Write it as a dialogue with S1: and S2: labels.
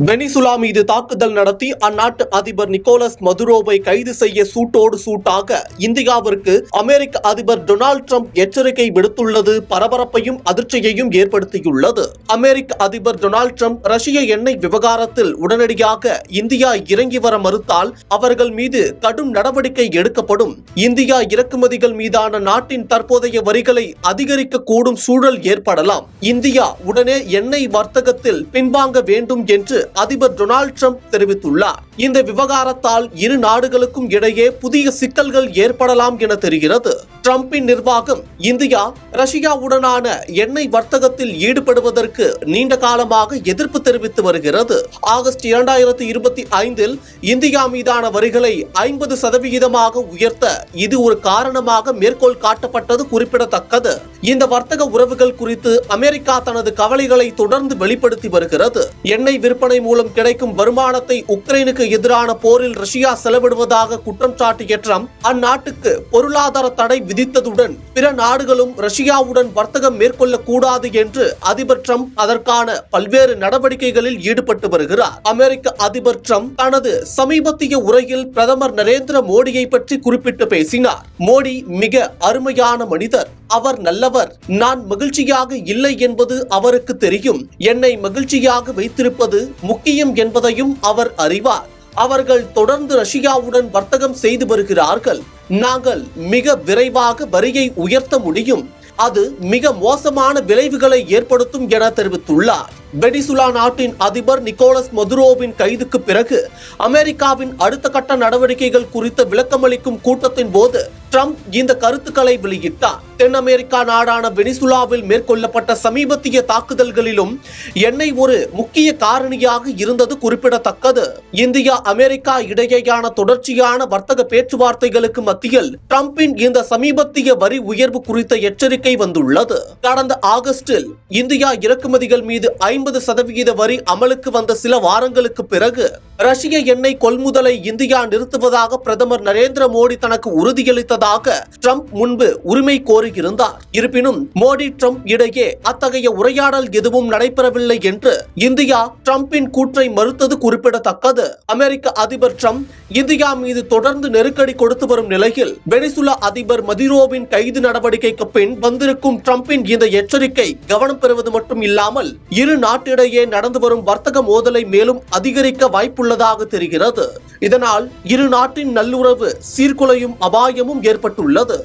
S1: Venezuela மீது தாக்குதல் நடத்தி அந்நாட்டு அதிபர் நிக்கோலஸ் மதுரோவை கைது செய்ய சூட்டோடு சூட்டாக இந்தியாவிற்கு அமெரிக்க அதிபர் டொனால்டு டிரம்ப் எச்சரிக்கை விடுத்துள்ளது பரபரப்பையும் அதிர்ச்சியையும் ஏற்படுத்தியுள்ளது. அமெரிக்க அதிபர் டொனால்டு டிரம்ப் ரஷ்ய எண்ணெய் விவகாரத்தில் உடனடியாக இந்தியா இறங்கி வர மறுத்தால் அவர்கள் மீது கடும் நடவடிக்கை எடுக்கப்படும், இந்தியா இறக்குமதிகள் மீதான நாட்டின் தற்போதைய வரிகளை அதிகரிக்க கூடும் சூழல் ஏற்படலாம், இந்தியா உடனே எண்ணெய் வர்த்தகத்தில் பின்வாங்க வேண்டும் என்று அதிபர் டொனால்டு டிரம்ப் தெரிவித்துள்ளார். இந்த விவகாரத்தால் இரு நாடுகளுக்கும் இடையே புதிய சிக்கல்கள் ஏற்படலாம் என தெரிகிறது. டிரம்பின் நிர்வாகம் இந்தியா ரஷ்யாவுடனான எண்ணெய் வர்த்தகத்தில் ஈடுபடுவதற்கு நீண்ட காலமாக எதிர்ப்பு தெரிவித்து வருகிறது. ஆகஸ்ட் 2025 இந்தியா மீதான வரிகளை 50% உயர்த்த இது ஒரு காரணமாக மேற்கோள் காட்டப்பட்டது குறிப்பிடத்தக்கது. இந்த வர்த்தக உறவுகள் குறித்து அமெரிக்கா தனது கவலைகளை தொடர்ந்து வெளிப்படுத்தி வருகிறது. எண்ணெய் விற்பனை மூலம் கிடைக்கும் வருமானத்தை உக்ரைனுக்கு எதிரான போரில் ரஷ்யா செலவிடுவதாக குற்றம் சாட்டிய டிரம்ப் அந்நாட்டுக்கு பொருளாதார தடை விதித்ததுடன் பிற நாடுகளும் ரஷ்யாவுடன் வர்த்தகம் மேற்கொள்ளக்கூடாது என்று அதிபர் டிரம்ப் அதற்கான பல்வேறு நடவடிக்கைகளில் ஈடுபட்டு வருகிறார். அமெரிக்க அதிபர் டிரம்ப் தனது சமீபத்திய உரையில் பிரதமர் நரேந்திர மோடியை பற்றி குறிப்பிட்டு பேசினார். மோடி மிக அருமையான மனிதர், அவர் நல்லவர், நான் மகிழ்ச்சியாக இல்லை என்பது அவருக்கு தெரியும், என்னை மகிழ்ச்சியாக வைத்திருப்பது முக்கியம் என்பதையும் அவர் அறிவார். அவர்கள் தொடர்ந்து ரஷ்யாவுடன் வர்த்தகம் செய்து வருகிறார்கள், நாங்கள் மிக விரைவாக வரியை உயர்த்த முடியும், அது மிக மோசமான விளைவுகளை ஏற்படுத்தும் என தெரிவித்துள்ளார். வெனிசுலா நாட்டின் அதிபர் நிக்கோலஸ் மதுரோவின் கைதுக்கு பிறகு அமெரிக்காவின் அடுத்த கட்ட நடவடிக்கைகள் குறித்த விளக்கமளிக்கும் கூட்டத்தின் போது டிரம்ப் இந்த கருத்துக்களை வெளியிட்டார். தென் அமெரிக்கா நாடான வெனிசுலாவில் மேற்கொள்ளப்பட்ட சமீபத்திய தாக்குதல்களிலும் எண்ணெய் ஒரு முக்கிய காரணியாக இருந்தது குறிப்பிடத்தக்கது. இந்தியா அமெரிக்கா இடையேயான தொடர்ச்சியான வர்த்தக பேச்சுவார்த்தைகளுக்கு மத்தியில் டிரம்பின் இந்த சமீபத்திய வரி உயர்வு குறித்த எச்சரிக்கை வந்துள்ளது. கடந்த ஆகஸ்டில் இந்தியா இறக்குமதிகள் மீது 50% வரி அமலுக்கு வந்த சில வாரங்களுக்கு பிறகு ரஷ்ய எண்ணெய் கொள்முதலை இந்தியா நிறுத்துவதாக பிரதமர் நரேந்திர மோடி தனக்கு உறுதியளித்ததாக டிரம்ப் முன்பு உரிமை கோரியிருந்தார். இருப்பினும் மோடி டிரம்ப் இடையே அத்தகைய உரையாடல் எதுவும் நடைபெறவில்லை என்று இந்தியா டிரம்பின் கூற்றை மறுத்தது குறிப்பிடத்தக்கது. அமெரிக்க அதிபர் டிரம்ப் இந்தியா மீது தொடர்ந்து நெருக்கடி கொடுத்து வரும் நிலையில் வெனிசுலா அதிபர் மதுரோவின் கைது நடவடிக்கைக்கு பின் வந்திருக்கும் டிரம்பின் இந்த எச்சரிக்கை கவனம் பெறுவது மட்டும் இல்லாமல் இரு நாட்டிடையே நடந்து வரும் வர்த்தக மோதலை மேலும் அதிகரிக்க வாய்ப்புள்ளதாக தெரிகிறது. இதனால் இரு நாட்டின் நல்லுறவு சீர்குலையும் அபாயமும் ஏற்பட்டுள்ளது.